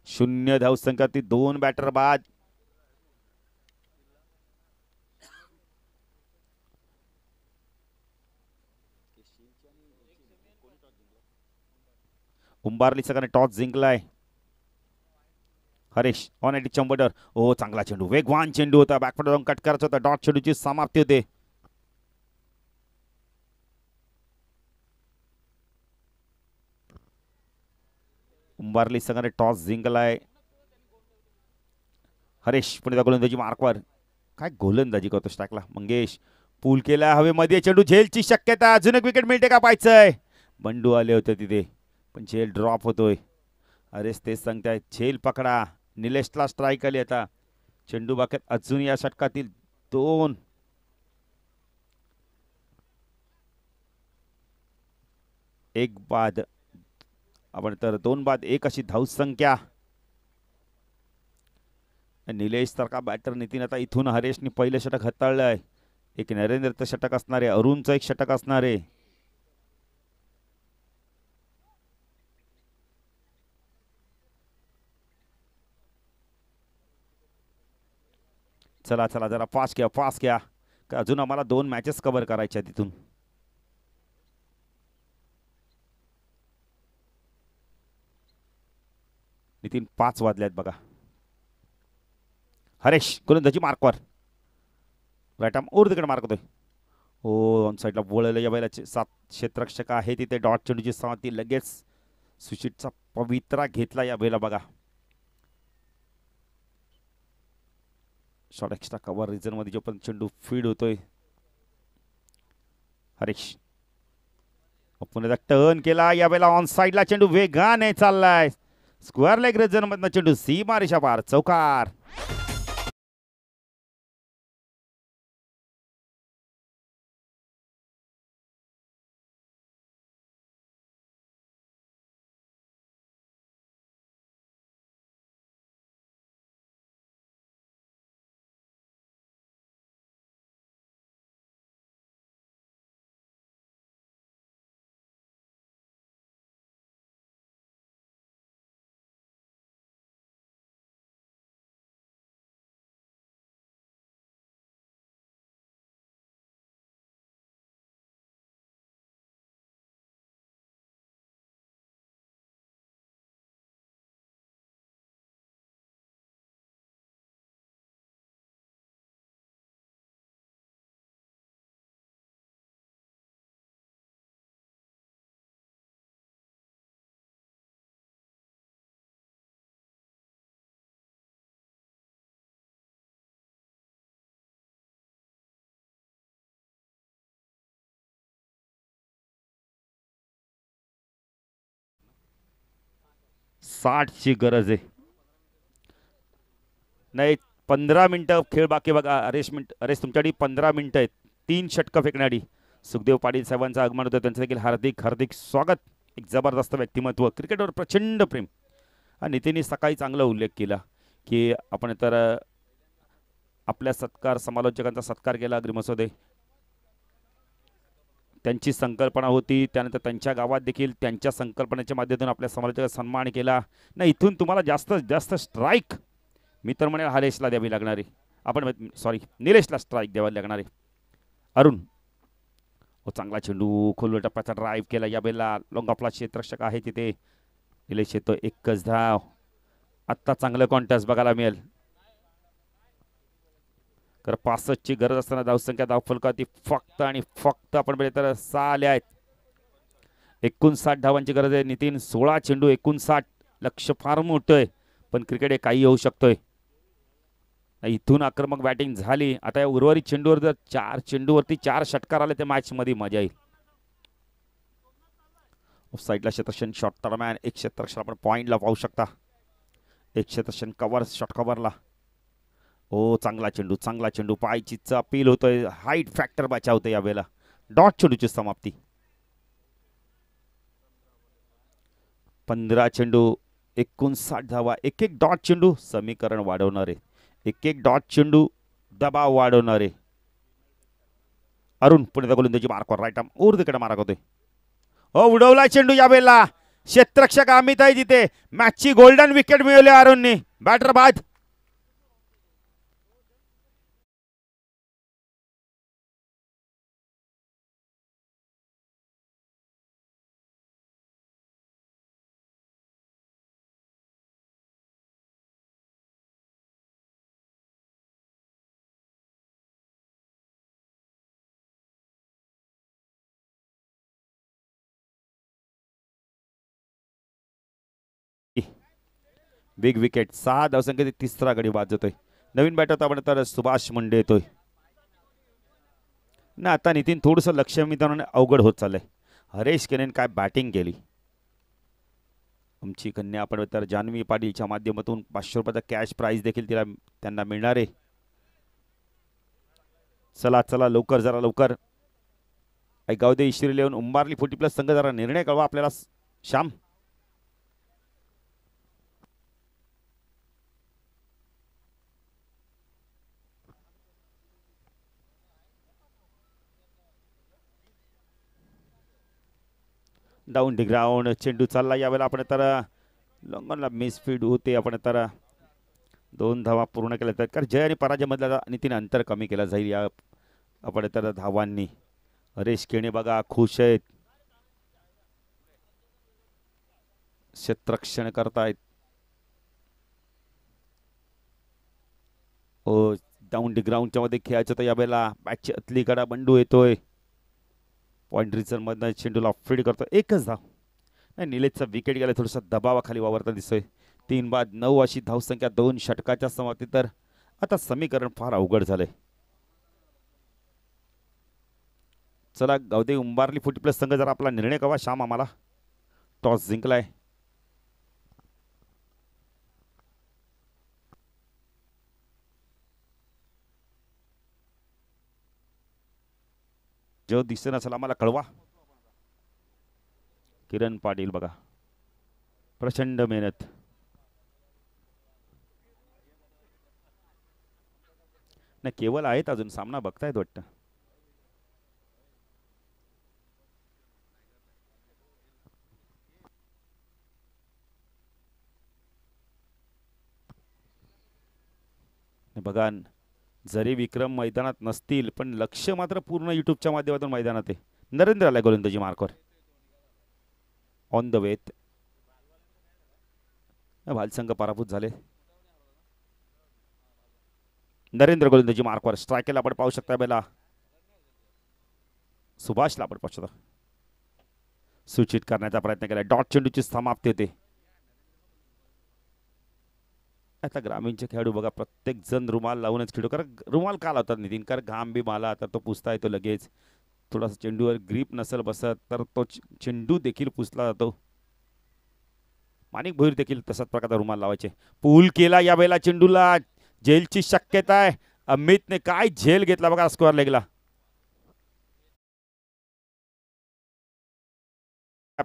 शून्य धावसंख्यातील 2 बॅटर बाद. उंबारली संघाने टॉस जिंकलाय. हरेश ऑन एटी चंबटर. ओ चांगला चेंडू, वेगवान चेंडू होता, बॅकफुट जाऊन कट करायचा होता. डॉट चेंडूची समाप्ती होते. उंबारली संघाने टॉस जिंकलाय. हरेश पुढे गोलंदाजी मार्कवर. काय गोलंदाजी करतो स्ट्राईकला. मंगेश पूल केला हवेमध्ये, चेंडू झेलची शक्यता. अजून एक विकेट मिळते का पाहायचंय. बंडू आले होते तिथे पण झेल ड्रॉप होतोय. हरेश तेच सांगतायत झेल पकडा. निलेशला स्ट्राईक आली. आता चेंडू बाकी अजून या षटकातील 2. एक बाद आपण तर 2 बाद 1 अशी धावसंख्या. निलेश सारखा बॅटर नितीन आता इथून हरेशने पहिलं षटक हाताळलंय. एक नरेंद्रचं षटक असणार आहे, अरुणचं एक षटक असणार आहे. चला चला जरा फास्ट घ्या का अजून आम्हाला 2 मॅचेस कव्हर करायच्या तिथून. नितीन 5 वाजल्यात बघा. हरेश गोलंदाजी मार्कवर. राईट आर्म ओर तिकडे मार्क होतोय. हो ऑन साईडला वळलं. या बैलाचे 7 क्षेत्ररक्षक आहे तिथे. डॉट चेंडूची समाप्ती लगेच. सुशीटचा पवित्रा घेतला या बैला बघा. शॉर्ट एक्स्ट्रा कव्हर रिजन मध्ये जो पण चेंडू फीड होतोय. हरीश पुन्हा टर्न केला या वेळेला. ऑन साइडला चेंडू वेगाने चाललाय. स्क्वेअर लेग रिजन मधनं चेंडू सीमा रेषा पार. चौकार. ची गरज आहे. नाही 15 मिनिटं खेळ बाकी बघा. अरेश तुमच्याकडे 15 मिनिटं आहेत. 3 षटकं फेकण्याआधी. सुखदेव पाटील साहेबांचं आगमन होतं. त्यांचं देखील हार्दिक हार्दिक स्वागत. एक जबरदस्त व्यक्तिमत्व, क्रिकेटवर प्रचंड प्रेम. नितीनने सकाळी चांगला उल्लेख केला की आपण तर आपल्या समालोचकांचा सत्कार केला अग्रिमसोदे. त्यांची संकल्पना होती. त्यानंतर त्यांच्या गावात देखील त्यांच्या संकल्पनेच्या माध्यमातून आपल्या समालोचकांचा सन्मान केला. नाही इथून तुम्हाला जास्तीत जास्त स्ट्राईक मी तर म्हणेल हरेशला द्यावी लागणार आहे. आपण सॉरी निलेशला स्ट्राईक द्यावी लागणार आहे. अरुण चांगला चेंडू खोलवर टप्प्याचा ड्राईव्ह केला या बेला. लॉंग ऑफला क्षेत्ररक्षक आहे तिथे. निलेश येतो. 1च धाव. आत्ता चांगलं कॉन्टेस्ट बघायला मिळेल. तर 65ची गरज असताना धावसंख्या धावफलकावरती फक्त आणि फक्त आपण बघितलं तर 6 आले आहेत. 59 धावांची गरज आहे. नितीन 16 चेंडू 59. लक्ष फार मोठं आहे पण क्रिकेट हे काही होऊ शकतोय. इथून आक्रमक बॅटिंग झाली. आता या उर्वरित चेंडूवर जर 4 चेंडूवरती 4 षटकार आले तर मॅच मध्ये मजा येईल. ऑफसाईडला क्षेत्रक्षण शॉट दरम्यान एक क्षेत्रक्षण आपण पॉइंटला पाहू शकता. एक क्षेत्रक्षण कव्हर शॉट कव्हरला. ओ चांगला चेंडू पायचीचा अपील होतोय. हाईट फॅक्टर बचावतोय यावेळेला. डॉट चेंडूची समाप्ती. 15 चेंडू 59 धावा. एक डॉट चेंडू समीकरण वाढवणारे. एक डॉट चेंडू दबाव वाढवणारे. अरुण पुणे गोलंदाजी मार्कवर राईट आर्म ऊर्ध्वकडे मारा होतोय. हो उडवला चेंडू यावेळेला. क्षेत्ररक्षक अमित आहे तिथे. मॅचची गोल्डन विकेट मिळवली अरुणने. बॅटर बाद. Big wicket. 6 धावसंख्येत तिसरा गडी बाद जातोय. नवीन बॅटर आपण तर सुभाष मुंडे येतोय ना. आता नितीन थोडंसं लक्ष मित्रांनो अवघड होत चाललंय. हरेश केनेन काय बॅटिंग केली. आमची कन्या आपण तर जान्हवी पाटीलच्या माध्यमातून 500 रुपयाचा कॅश प्राइज देखील त्यांना मिळणार आहे. चला चला लवकर जरा लवकर. गावदे इशिरी येऊन उंबारली 40+ संघ जरा निर्णय कळवा आपल्याला. Shyam down the ground. चेंडू चालला यावेळेला आपण तर लॉंगॉनला मिसफीड होते. आपण तर 2 धावा पूर्ण केल्या आहेत. कारण जय आणि पराजय मधला नितीन अंतर कमी केला जाईल या आपण तर धावांनी. हरेश केणे बघा खुश आहेत. क्षेत्ररक्षण करतायत. ओ डाऊन दी ग्राउंडच्या मध्ये खेळायचं तर यावेळेला बॅटची अतली कडा बंडू येतोय. पॉइंट रिझर्व मधनं चेंडूला फीड करतो. एकच धाव. नाही निलेशचा विकेट गेला. थोडासा दबावाखाली वावरता दिसतोय. 3 बाद 9 अशी धावसंख्या 2 षटकाच्या समाप्ती. तर आता समीकरण फार अवघड झालंय. चला गावदे उंबारली 40+ संघ जरा आपला निर्णय कवा. श्याम आम्हाला टॉस जिंकलाय. जो दिसत नसेल आम्हाला कळवा. किरण पाटील बघा प्रचंड मेहनत. नाही केवळ आहेत अजून सामना बघतायत वाटतं. बघा जरी विक्रम मैदानात नसतील पण लक्ष मात्र पूर्ण युट्यूबच्या माध्यमातून मैदानात आहे. नरेंद्र आलाय गोलंदाजी मार्कवर. ऑन द वेत भालसंघ पराभूत झाले. नरेंद्र गोलंदाजी मार्कवर. स्ट्रायकरला आपण पाहू शकता. बेला सुभाषला आपण पाहू शकता. सूचित करण्याचा प्रयत्न केला. डॉट चेंडूची समाप्ती होते. आता ग्रामीणचे खेळाडू बघा प्रत्येक जण रुमाल लावूनच खेळतो. कारण रुमाल का लावतात नितीन. कारण घाम बी माला तर तो पुसता येतो लगेच. थोडासा चेंडूवर ग्रीप नसेल बसत तर तो चेंडू देखील पुसला जातो. माणिक भोईर देखील तसाच प्रकारचा रुमाल लावायचे. पूल केला यावेळेला चेंडूला. झेलची शक्यता आहे. अमितने काय झेल घेतला बघा स्क्वेअर लेगला.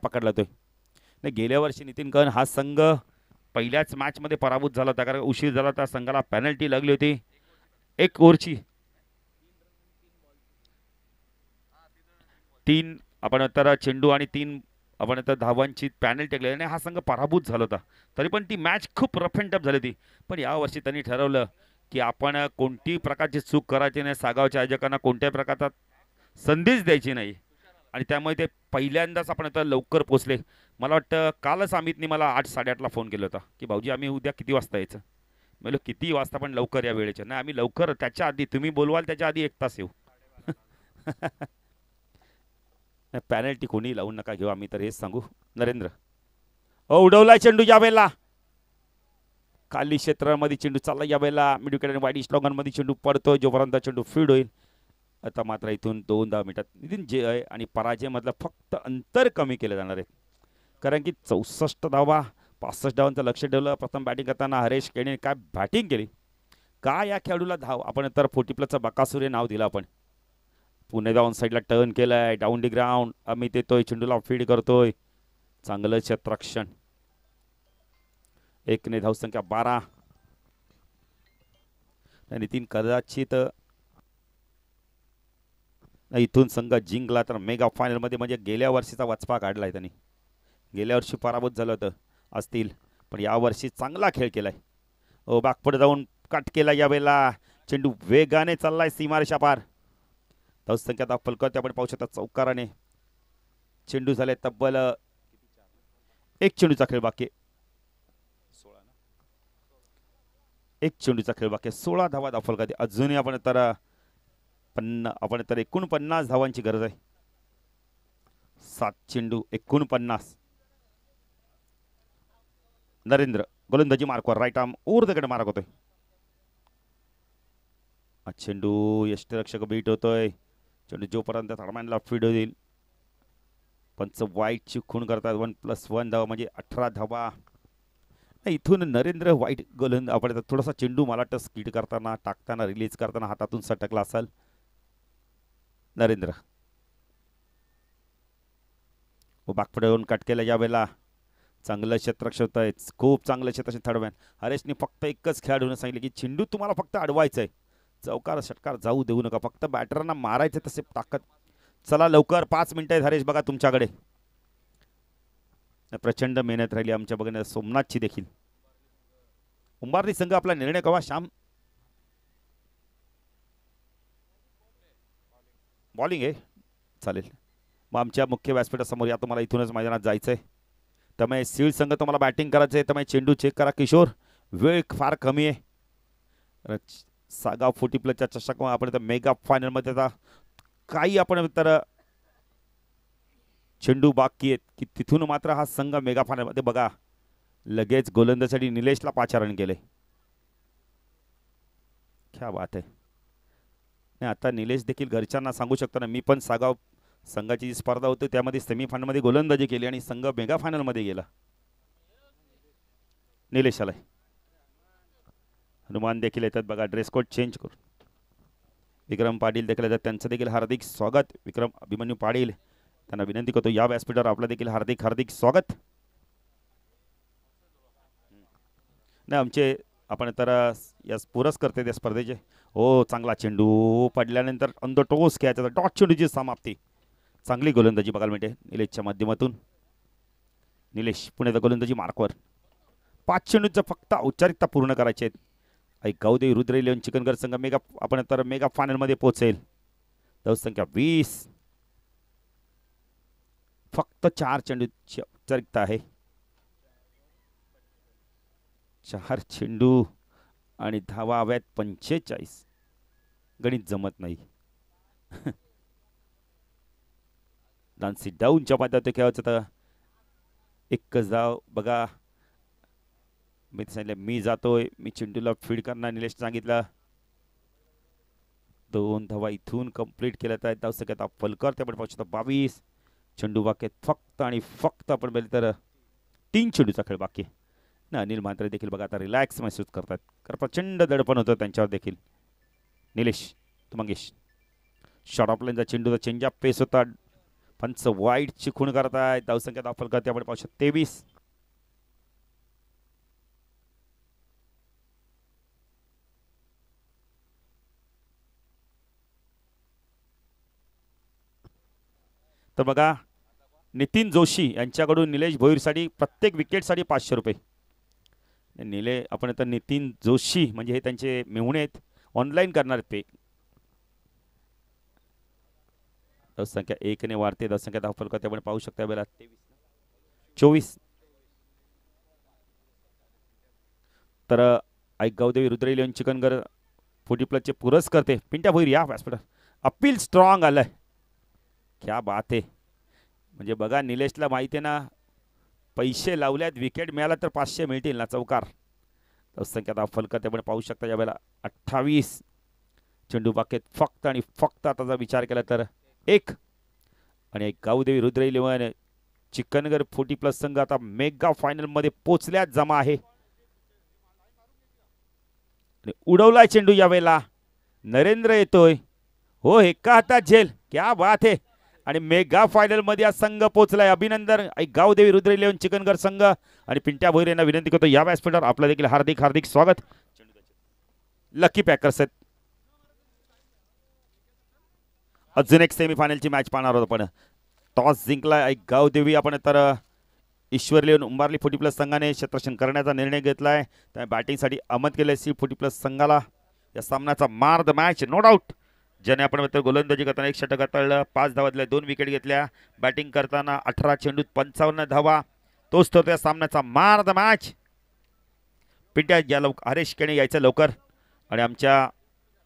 पकडला तो. नाही गेल्या वर्षी नितीन कन हा संघ पहिल्याच मॅच मध्ये पराभूत झाला होता. कारण उशीर झाला होता. संघाला पेनल्टी लागली होती 1 ओव्हरची. 3 आपण तर चेंडू आणि 3 आपण तर धावांची पेनल्टी लागली आणि हा संघ पराभूत झाला होता. तरी पण ती मॅच खूप रफ अँड टफ झाली होती. पण या वर्षी त्यांनी ठरवलं की आपण कोणती प्रकारची चूक करायची नाही. सागावच्या आयोजकांना कोणत्याही प्रकारचा संदेश द्यायची नाही. आणि त्यामुळे ते पहिल्यांदाच आपण आता लवकर पोहोचले. मला वाटतं कालच अमितने मला 8-8:30ला फोन केला होता की भाऊजी आम्ही उद्या किती वाजता यायचं. म्हणलं किती वाजता पण लवकर या वेळेच्या. नाही आम्ही लवकर त्याच्या आधी तुम्ही बोलवाल त्याच्या आधी 1 तास येऊ. पेनल्टी कोणी लावून नका घेऊ. आम्ही तर हेच सांगू. नरेंद्र उडवलाय चेंडू यावेळेला. खाली क्षेत्रामध्ये चेंडू चालला यावेळेला मिड विकेट आणि वाईड स्ट्रॉंगरमध्ये चेंडू पडतोय जोपर्यंत चेंडू फील्ड होईल. आता मात्र इथून 2-10 मिनिटात नितीन जय आणि पराजय मधलं फक्त अंतर कमी केलं जाणार आहे. कारण की 64 धावा 65 धावांचं लक्ष ठेवलं. प्रथम बॅटिंग करताना हरेश केणे काय बॅटिंग केली. का या खेळाडूला धाव आपण तर 40 प्लसचा बकासूर हे नाव दिलं आपण. पुणे डाऊन साईडला टर्न केलाय डाऊन दी ग्राउंड. अमित येतोय चेंडूला फीड करतोय. चांगलं क्षेत्ररक्षण. 1 ने धावसंख्या 12. नितीन कदाचित इथून संघ जिंकला तर मेगा फायनल मध्ये म्हणजे गेल्या वर्षीचा वचपा काढलाय त्यांनी. गेल्या वर्षी पराभूत झालं होतं असतील पण यावर्षी चांगला खेळ केलाय. बागपड जाऊन कट केला यावेळेला. चेंडू वेगाने चाललाय सीमारेषा पार. धावसंख्या आता फलकत आपण पाहू शकता चौकाराने चेंडू झाले तब्बल 1 चेंडूचा खेळ बाकी. 1 चेंडूचा खेळ बाकी 16 धावा दाखल. अजूनही आपण तर 49 धावांची गरज आहे. 7 चेंडू 49. नरेंद्र गोलंदाजी मार्कवर राईट आर्म ओव्हर द कडे मार्क होतोय. चेंडू यष्टीरक्षक बीट होतोय. चेंडू जोपर्यंत थर्डमॅनला फीड होईल. पंच वाईट ची खूण करतात. 1+1 धावा म्हणजे 18 धावा. इथून नरेंद्र वाईट गोलंदाज आपण थोडासा चेंडू मला वाटतं स्किड करताना टाकताना रिलीज करताना हातातून सटकला असेल. नरेंद्र बागपडे येऊन कट केला यावेळेला. चांगलं क्षेत्ररक्षण होत आहे. खूप चांगलं क्षेत्ररक्षण थर्डमॅन. हरेशने फक्त एकच खेळाडूने सांगितलं की चेंडू तुम्हाला फक्त अडवायचं आहे. चौकार षटकार जाऊ देऊ नका. फक्त बॅटरांना मारायचे तसे ताकद. चला लवकर 5 मिनिटं आहेत हरेश बघा तुमच्याकडे. प्रचंड मेहनत राहिली आमच्या बघण्यात सोमनाथची देखील. उंबारली संघ आपला निर्णय कवा श्याम. बॉलिंग आहे चालेल. मग आमच्या मुख्य व्यासपीठासमोर या. तुम्हाला इथूनच मैदानात जायचं आहे. त्यामुळे सीड संघ तुम्हाला बॅटिंग करायचं आहे. त्यामुळे चेंडू चेक करा किशोर. वेळ फार कमी आहे. सागाव 40 प्लसच्या चषक आपण तर मेगा फायनलमध्ये आता काही आपण तर चेंडू बाकी आहेत की तिथून मात्र हा संघ मेगा फायनलमध्ये बघा. लगेच गोलंदाजीसाठी निलेशला पाचारण केले. क्या बात आहे. नाही आता निलेश देखील घरच्यांना सांगू शकतो ना मी पण सागाव संघाची जी स्पर्धा होती त्यामध्ये सेमीफायनलमध्ये गोलंदाजी केली आणि संघ मेगा फायनलमध्ये गेला. निलेश आलाय. हनुमान देखील येतात बघा ड्रेस कोड चेंज करून. विक्रम पाटील देखील येतात. त्यांचं देखील हार्दिक स्वागत. विक्रम अभिमन्यू पाटील त्यांना विनंती करतो या व्यासपीठावर आपलं देखील हार्दिक हार्दिक स्वागत. नाही आमचे आपण तर या पुरस्कर्ते त्या स्पर्धेचे. हो चांगला चेंडू पडल्यानंतर ऑन द टोस खेळायचा डॉट चेंडूची समाप्ती. चांगली गोलंदाजी बघायला मिळते निलेशच्या माध्यमातून. निलेश पुण्याचा गोलंदाजी मार्कवर. 5 चेंडूचं फक्त औपचारिकता पूर्ण करायचे आहेत. गावदेवी रुद्र इलेव्हन चिकनगर संघ मेगा आपण तर मेगा फायनलमध्ये पोहोचेल. धावसंख्या 20. फक्त 4 चेंडूची औपचारिकता आहे. 4 चेंडू आणि धावा हव्यात 45. गणित जमत नाही. डान्सी डाऊनच्या माध्यमातून खेळायचं तर एकच धाव बघा. मी सांगितलं मी जातोय. मी चेंडूला फीड करणार निलेश सांगितलं. 2 धावा इथून कंप्लीट केल्या आहेत. धावसंख्या फलकर ते आपण पाहू शकतो 22. चेंडू बाकी फक्त आणि फक्त आपण बघितलं तर 3 चेंडूचा खेळ बाकी. ना अनिल म्हात्रे देखील बघा आता रिलॅक्स महसूस करतात कारण प्रचंड दडपण होतं त्यांच्यावर देखील. निलेश मंगेश शॉर्ट ऑफ लाईनचा चेंडूचा चेंजअप पेस होता. पंच वाईटची खूण करतायत. धावसंख्या दाखल करते आपण पाहू शकतो 23. तर बघा नितीन जोशी यांच्याकडून निलेश भोईरसाठी प्रत्येक विकेटसाठी 500 रुपये. आपण तर नितीन जोशी म्हणजे हे त्यांचे मेहुणे आहेत. ऑनलाईन करणार पे. धावसंख्या 1 ने वाढते. धावसंख्या दाखल करते आपण पाहू शकता बेला 24. तर गावदेवी रुद्र इलेव्हन चिकनगर 40 प्लसचे पुरस्कर्ते पिंट्या भोईर या व्यासपीठावर. अपील स्ट्रॉंग आलंय. क्या बात आहे. म्हणजे बघा निलेशला माहिती आहे ना पैसे लावल्यात विकेट मिळाला तर 500 मिळतील ना चौकार. संख्यात हा फलक आपण पाहू शकता यावेळेला 28 चेंडू बाकेत फक्त आणि फक्त आता जर विचार केला तर एक आणि एक गावदेवी रुद्र 11 चिकनगर 40+ संघ आता मेगा फायनल मध्ये पोचल्यात जमा आहे आणि उडवलाय चेंडू यावेळेला नरेंद्र येतोय हो एका हातात झेल क्या बात आहे आणि मेगा फायनल मध्ये हा संघ पोहोचलाय अभिनंदन गावदेवी रुद्र 11 चिकनगर संघ आणि पिंट्या भोईर यांना विनंती करतो या व्यासपीठावर आपलं देखील हार्दिक हार्दिक स्वागत लकी पॅकर्स आहेत अजून एक सेमीफायनलची मॅच पाहणार आहोत आपण टॉस जिंकलाय गावदेवी आपण तर ईश्वर 11 उंबारली 40+ संघाने क्षेत्ररक्षण करण्याचा निर्णय घेतलाय त्या बॅटिंगसाठी आमंत्रित केले 40+ संघाला या सामन्याचा मार द मॅच नो डाऊट ज्याने आपण गोलंदाजी करताना 1 षटक हाताळलं 5 धावातल्या 2 विकेट घेतल्या बॅटिंग करताना 18 चेंडूत 55 धावा तोच तो त्या सामन्याचा मार द मॅच पिंट्या या हरेश केणे यायचं लवकर आणि आमच्या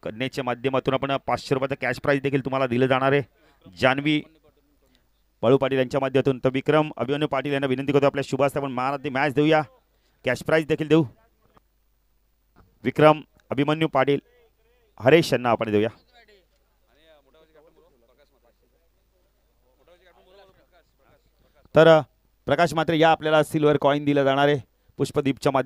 कन्याच्या माध्यमातून आपण 500 रुपयाचं कॅश प्राइज देखील तुम्हाला दिलं जाणार आहे जान्हवी बाळू पाटील यांच्या माध्यमातून तर विक्रम अभिमन्यू पाटील यांना विनंती करतो आपल्या शुभास्ते आपण मान दी मॅच देऊया कॅश प्राइज देखील देऊ विक्रम अभिमन्यू पाटील हरेश यांना आपण देऊया तर प्रकाश मात्रे या आपल्याला सिल्वर कॉइन दिला जाणार आहे पुष्पदीपच्या माध्यमातून